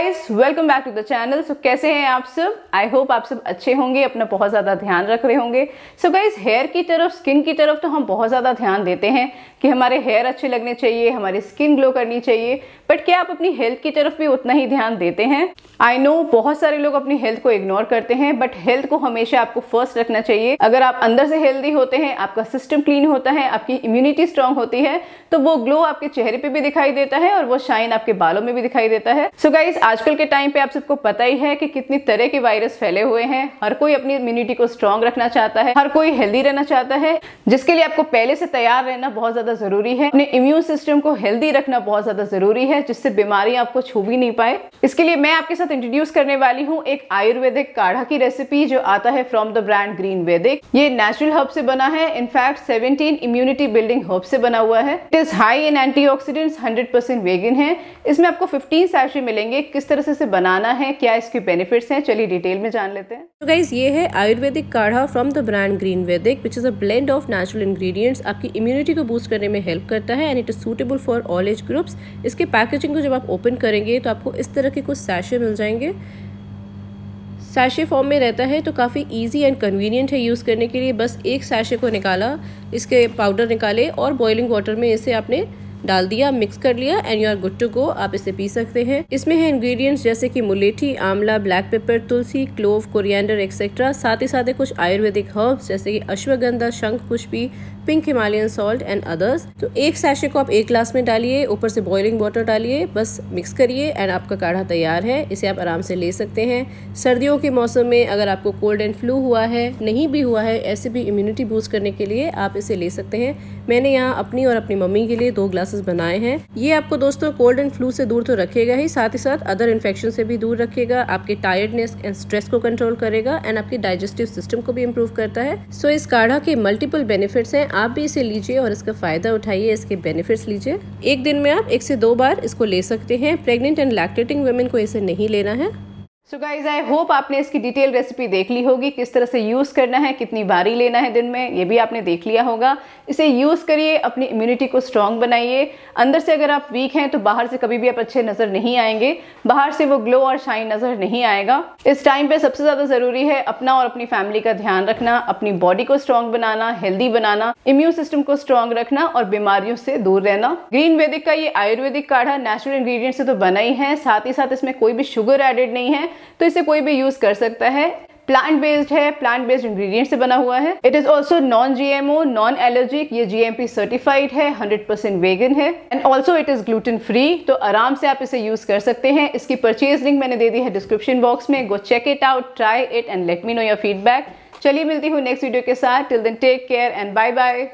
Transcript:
Guys, welcome back to the channel. So कैसे हैं आप सब? आई होप आप सब अच्छे होंगे, अपना बहुत ज़्यादा ध्यान रख रहे होंगे। सो गाइस, हेयर की तरफ, स्किन की तरफ तो हम बहुत ज़्यादा ध्यान देते हैं कि हमारे हेयर अच्छे लगने चाहिए, हमारी स्किन ग्लो करनी चाहिए, बट क्या आप अपनी हेल्थ की तरफ भी उतना ही ध्यान देते हैं? आई नो बहुत सारे लोग अपनी हेल्थ को इग्नोर करते हैं, बट हेल्थ को हमेशा आपको फर्स्ट रखना चाहिए। अगर आप अंदर से हेल्दी होते हैं, आपका सिस्टम क्लीन होता है, आपकी इम्यूनिटी स्ट्रांग होती है, तो वो ग्लो आपके चेहरे पे भी दिखाई देता है और वो शाइन आपके बालों में भी दिखाई देता है। सो गाइस, आजकल के टाइम पे आप सबको पता ही है कि कितनी तरह के वायरस फैले हुए हैं। हर कोई अपनी इम्यूनिटी को स्ट्रांग रखना चाहता है, हर कोई हेल्दी रहना चाहता है, जिसके लिए आपको पहले से तैयार रहना बहुत ज्यादा जरूरी है। अपने इम्यून सिस्टम को हेल्दी रखना बहुत ज्यादा जरूरी है, जिससे बीमारियां आपको छू भी नहीं पाए। इसके लिए मैं आपके साथ इंट्रोड्यूस करने वाली हूँ एक आयुर्वेदिक काढ़ा की रेसिपी, जो आता है फ्रॉम द ब्रांड ग्रीन वैदिक। ये नेचुरल हर्ब से बना है। इनफैक्ट 17 इम्यूनिटी बिल्डिंग हर्ब से बना हुआ है। It is high in antioxidants, 100% vegan है। इसमें आपको 15 सैशे मिलेंगे। किस तरह से इसे बनाना है, क्या इसके बेनिफिट्स हैं, चलिए डिटेल में जान लेते हैं। तो गाइस, ये है आयुर्वेदिक काढ़ा फ्रॉम द ब्रांड ग्रीन वैदिक, which is a blend of natural ingredients. आपकी इम्यूनिटी को बूस्ट करने में हेल्प करता है and it is suitable for all age groups. इसके पैकेजिंग को जब आप ओपन करेंगे तो आपको इस तरह के कुछ सैशे मिल जाएंगे। सैशे फॉर्म में रहता है तो काफ़ी इजी एंड कन्वीनियंट है यूज़ करने के लिए। बस एक सैशे को निकाला, इसके पाउडर निकाले और बॉइलिंग वाटर में इसे आपने डाल दिया, मिक्स कर लिया and you are good to go. आप इसे पी सकते हैं। इसमें है इंग्रेडिएंट्स जैसे कि मुलेठी, आंवला, ब्लैक पेपर, तुलसी, क्लोव, कोरिएंडर एक्सेट्रा। साथ ही साथ कुछ आयुर्वेदिक हर्ब्स जैसे कि अश्वगंधा, शंख Pushpi, pink Himalayan salt and others. तो एक सैशे को आप एक ग्लास में डालिए, ऊपर से बॉइलिंग वाटर डालिए, बस मिक्स करिए एंड आपका काढ़ा तैयार है। इसे आप आराम से ले सकते हैं। सर्दियों के मौसम में अगर आपको कोल्ड एंड फ्लू हुआ है, नहीं भी हुआ है, ऐसे भी इम्यूनिटी बूस्ट करने के लिए आप इसे ले सकते हैं। मैंने यहाँ अपनी और अपनी मम्मी के लिए 2 ग्लासेस बनाए हैं। ये आपको दोस्तों कोल्ड एंड फ्लू से दूर तो रखेगा ही, साथ ही साथ अदर इन्फेक्शन से भी दूर रखेगा। आपके टायर्डनेस एंड स्ट्रेस को कंट्रोल करेगा एंड आपके डाइजेस्टिव सिस्टम को भी इम्प्रूव करता है। सो इस काढ़ा के मल्टीपल बेनिफिट्स हैं। आप भी इसे लीजिए और इसका फायदा उठाइए, इसके बेनिफिट्स लीजिए। एक दिन में आप 1 से 2 बार इसको ले सकते हैं। प्रेग्नेंट एंड लैक्टेटिंग वुमेन को इसे नहीं लेना है। सो गाइज, आई होप आपने इसकी डिटेल रेसिपी देख ली होगी, किस तरह से यूज करना है, कितनी बारी लेना है दिन में, ये भी आपने देख लिया होगा। इसे यूज करिए, अपनी इम्यूनिटी को स्ट्रांग बनाइए। अंदर से अगर आप वीक हैं तो बाहर से कभी भी आप अच्छे नजर नहीं आएंगे, बाहर से वो ग्लो और शाइन नजर नहीं आएगा। इस टाइम पे सबसे ज्यादा जरूरी है अपना और अपनी फैमिली का ध्यान रखना, अपनी बॉडी को स्ट्रांग बनाना, हेल्दी बनाना, इम्यून सिस्टम को स्ट्रांग रखना और बीमारियों से दूर रहना। ग्रीन वैदिक का ये आयुर्वेदिक काढ़ा नेचुरल इंग्रेडिएंट से तो बना ही है, साथ ही साथ इसमें कोई भी शुगर एडेड नहीं है, तो इसे कोई भी यूज कर सकता है। प्लांट बेस्ड है, प्लांट बेस्ड इंग्रेडिएंट से बना हुआ है। It is also non GMO, non allergic, ये GMP सर्टिफाइड है, 100% वेगन है and also it is gluten free. तो आराम से आप इसे यूज कर सकते हैं। इसकी परचेज लिंक मैंने दे दी है डिस्क्रिप्शन बॉक्स में। Go check it out, try it and let me know your feedback. चलिए मिलती हूँ नेक्स्ट वीडियो के साथ। Till then take care and bye bye.